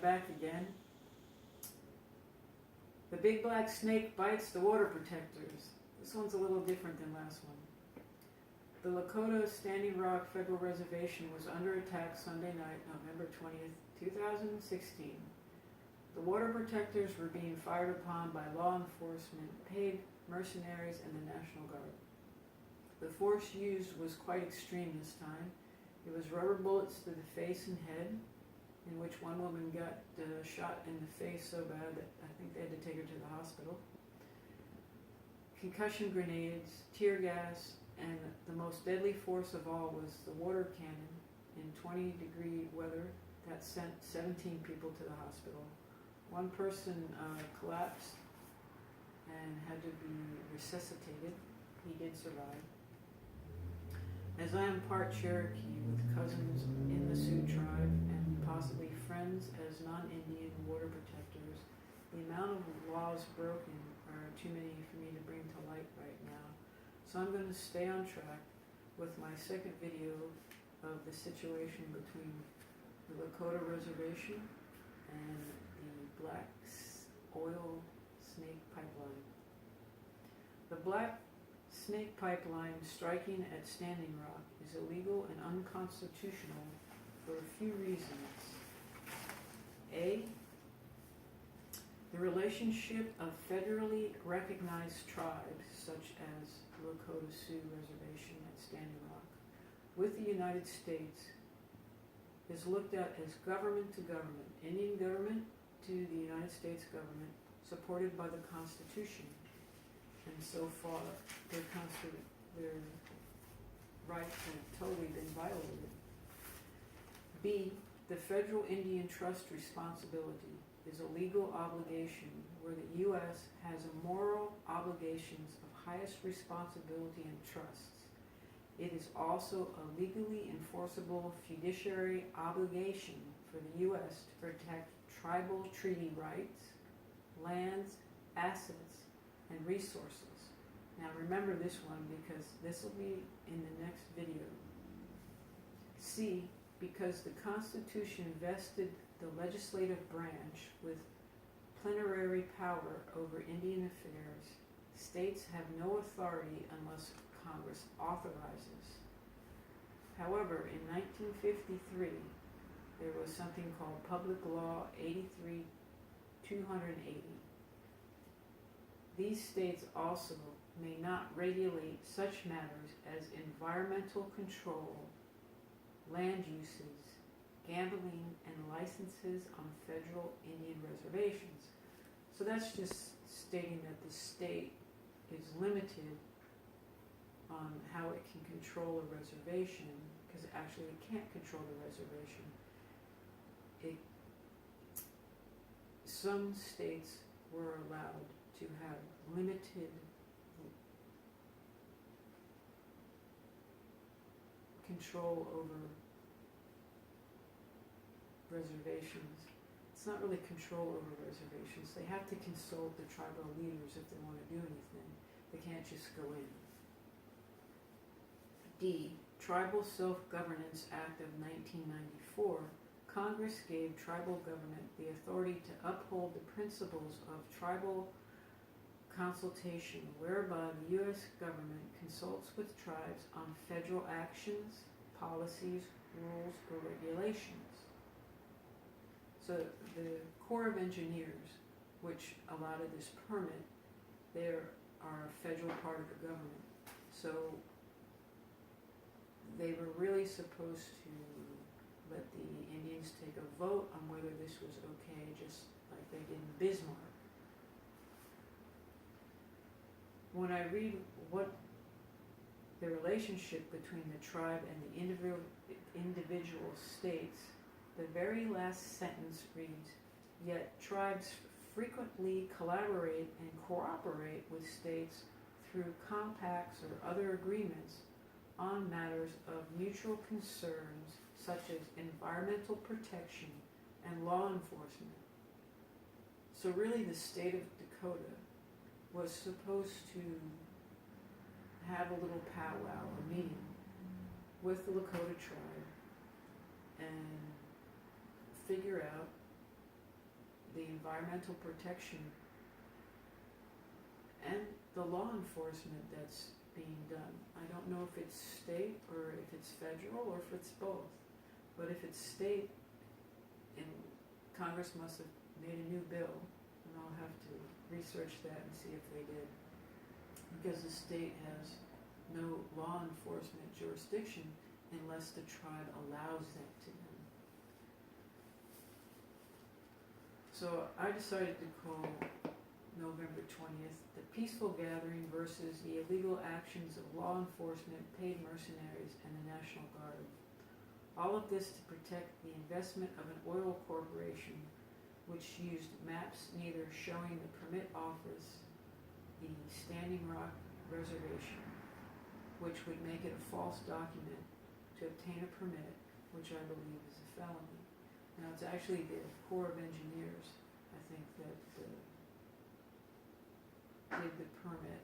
back again. The big black snake bites the water protectors. This one's a little different than last one. The Lakota Standing Rock Federal Reservation was under attack Sunday night, November 20th, 2016. The water protectors were being fired upon by law enforcement, paid mercenaries, and the National Guard. The force used was quite extreme this time. It was rubber bullets to the face and head, in which one woman got shot in the face so bad that I think they had to take her to the hospital. Concussion grenades, tear gas, and the most deadly force of all was the water cannon in 20-degree weather that sent 17 people to the hospital. One person collapsed and had to be resuscitated. He did survive. As I am part Cherokee with cousins in the Sioux tribe and possibly friends as non-Indian water protectors, the amount of laws broken are too many for me to bring to light right now. So I'm going to stay on track with my second video of the situation between the Lakota Reservation and the Black Oil Snake Pipeline. The Black Snake Pipeline striking at Standing Rock is illegal and unconstitutional for a few reasons. A, the relationship of federally recognized tribes, such as Lakota Sioux Reservation at Standing Rock, with the United States is looked at as government to government, Indian government to the United States government, supported by the Constitution. And so far, their rights have totally been violated. B, the federal Indian trust responsibility is a legal obligation where the U.S. has a moral obligations of highest responsibility and trusts. It is also a legally enforceable fiduciary obligation for the U.S. to protect tribal treaty rights, lands, assets, and resources. Now remember this one because this will be in the next video. C, because the Constitution vested the legislative branch with plenary power over Indian affairs, states have no authority unless Congress authorizes. However, in 1953, there was something called Public Law 83-280. These states also may not regulate such matters as environmental control, land uses, gambling, and licenses on federal Indian reservations. So that's just stating that the state is limited on how it can control a reservation, because actually it can't control the reservation. Some states were allowed to have limited control over reservations. It's not really control over reservations. They have to consult the tribal leaders if they want to do anything. They can't just go in. D, Tribal Self-Governance Act of 1994, Congress gave tribal government the authority to uphold the principles of tribal consultation, whereby the U.S. government consults with tribes on federal actions, policies, rules, or regulations. So the Corps of Engineers, which allotted this permit, they are a federal part of the government. So they were really supposed to let the Indians take a vote on whether this was okay, just like they did in Bismarck. When I read what the relationship between the tribe and the individual states, the very last sentence reads, "Yet tribes frequently collaborate and cooperate with states through compacts or other agreements on matters of mutual concerns such as environmental protection and law enforcement." So really the state of Dakota was supposed to have a little powwow, a meeting with the Lakota tribe and figure out the environmental protection and the law enforcement that's being done. I don't know if it's state or if it's federal or if it's both. But if it's state, and Congress must have made a new bill, and I'll have to research that and see if they did. Because the state has no law enforcement jurisdiction unless the tribe allows that to them. So I decided to call November 20th, the peaceful gathering versus the illegal actions of law enforcement, paid mercenaries, and the National Guard. All of this to protect the investment of an oil corporation which used maps neither showing the permit office, the Standing Rock Reservation, which would make it a false document to obtain a permit, which I believe is a felony. Now it's actually the Corps of Engineers, I think, that did the permit,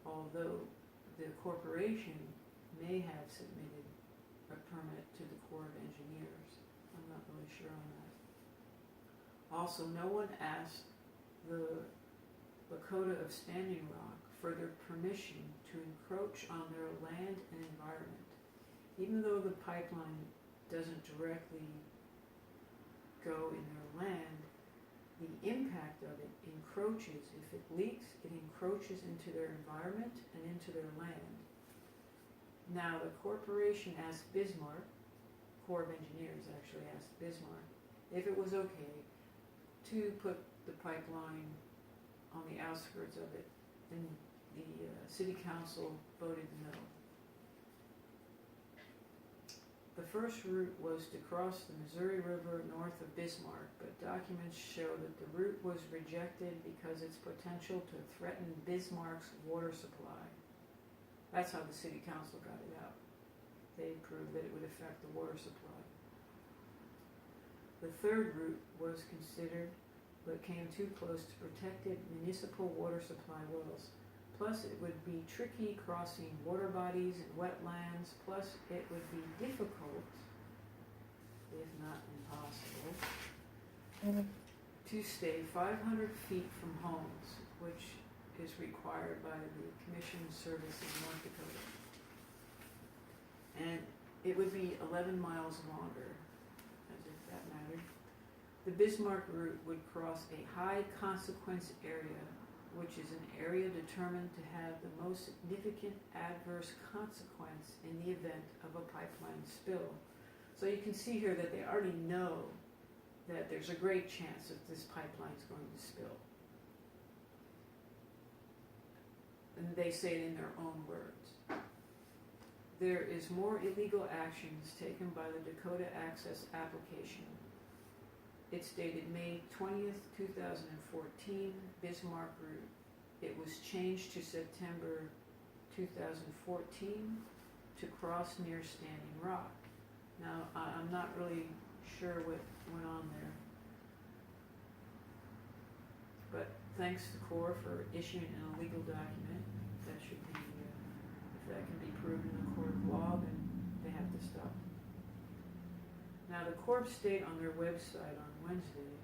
although the corporation may have submitted a permit to the Corps of Engineers. I'm not really sure on that. Also, no one asked the Lakota of Standing Rock for their permission to encroach on their land and environment. Even though the pipeline doesn't directly go in their land, the impact of it encroaches. If it leaks, it encroaches into their environment and into their land. Now, the corporation asked Bismarck, Corps of Engineers actually asked Bismarck, if it was okay to put the pipeline on the outskirts of it, and the city council voted no. The first route was to cross the Missouri River north of Bismarck, but documents show that the route was rejected because its potential to threaten Bismarck's water supply. That's how the city council got it out. They proved that it would affect the water supply. The third route was considered, but came too close to protected municipal water supply wells. Plus, it would be tricky crossing water bodies and wetlands. Plus, it would be difficult, if not impossible, to stay 500 feet from homes, which is required by the Commissioned Service of North Dakota. And it would be 11 miles longer, as if that mattered. The Bismarck route would cross a high consequence area, which is an area determined to have the most significant adverse consequence in the event of a pipeline spill. So you can see here that they already know that there's a great chance that this pipeline is going to spill. And they say it in their own words. There is more illegal actions taken by the Dakota Access application. It's dated May 20th, 2014, Bismarck route. It was changed to September 2014 to cross near Standing Rock. Now, I'm not really sure what went on there. But thanks to Corps for issuing an illegal document. That should be, if that can be proven in a court of law, then they have to stop. Now, the Corps state on their website on Wednesday,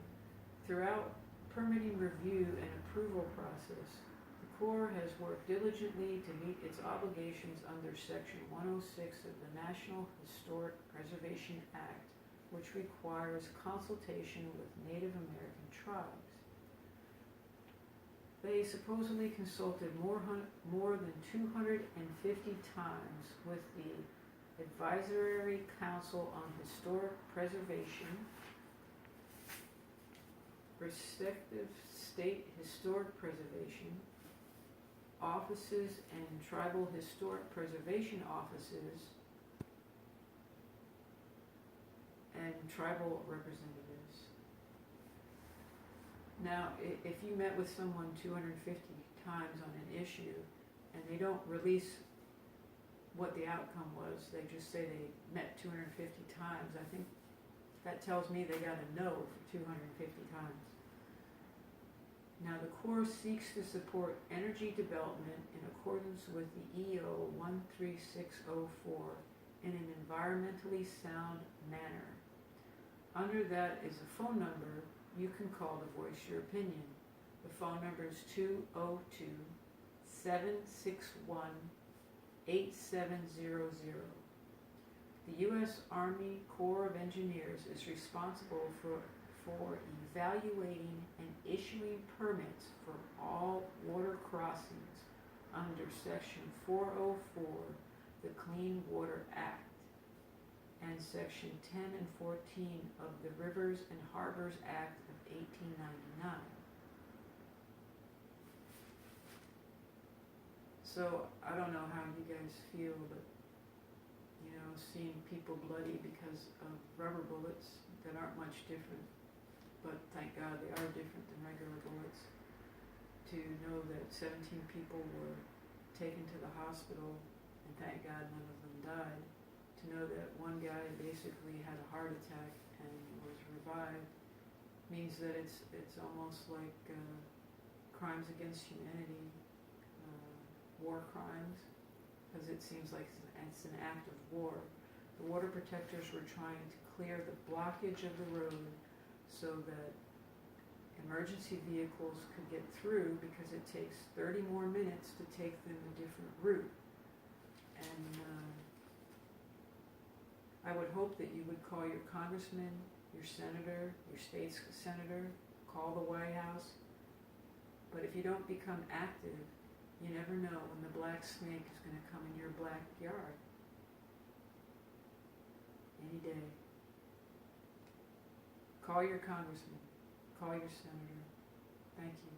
throughout permitting review and approval process, the Corps has worked diligently to meet its obligations under Section 106 of the National Historic Preservation Act, which requires consultation with Native American tribes. They supposedly consulted more than 250 times with the Advisory Council on Historic Preservation, respective state historic preservation offices and tribal historic preservation offices, and tribal representatives. Now, if you met with someone 250 times on an issue and they don't release what the outcome was, they just say they met 250 times, I think that tells me they got a no for 250 times. Now, the Corps seeks to support energy development in accordance with the EO 13604 in an environmentally sound manner. Under that is a phone number you can call to voice your opinion. The phone number is 202-761-8700. The U.S. Army Corps of Engineers is responsible for evaluating and issuing permits for all water crossings under Section 404, the Clean Water Act, and Section 10 and 14 of the Rivers and Harbors Act of 1899. So, I don't know how you guys feel, but, you know, seeing people bloody because of rubber bullets that aren't much different, but thank God they are different than regular bullets, to know that 17 people were taken to the hospital, and thank God none of them died, to know that one guy basically had a heart attack and was revived, means that it's almost like crimes against humanity, war crimes, because it seems like it's an act of war. The water protectors were trying to clear the blockage of the road so that emergency vehicles could get through, because it takes 30 more minutes to take them a different route. And I would hope that you would call your congressman, your senator, your state's senator, call the White House. But if you don't become active, you never know when the black snake is going to come in your backyard. Any day. Call your congressman. Call your senator. Thank you.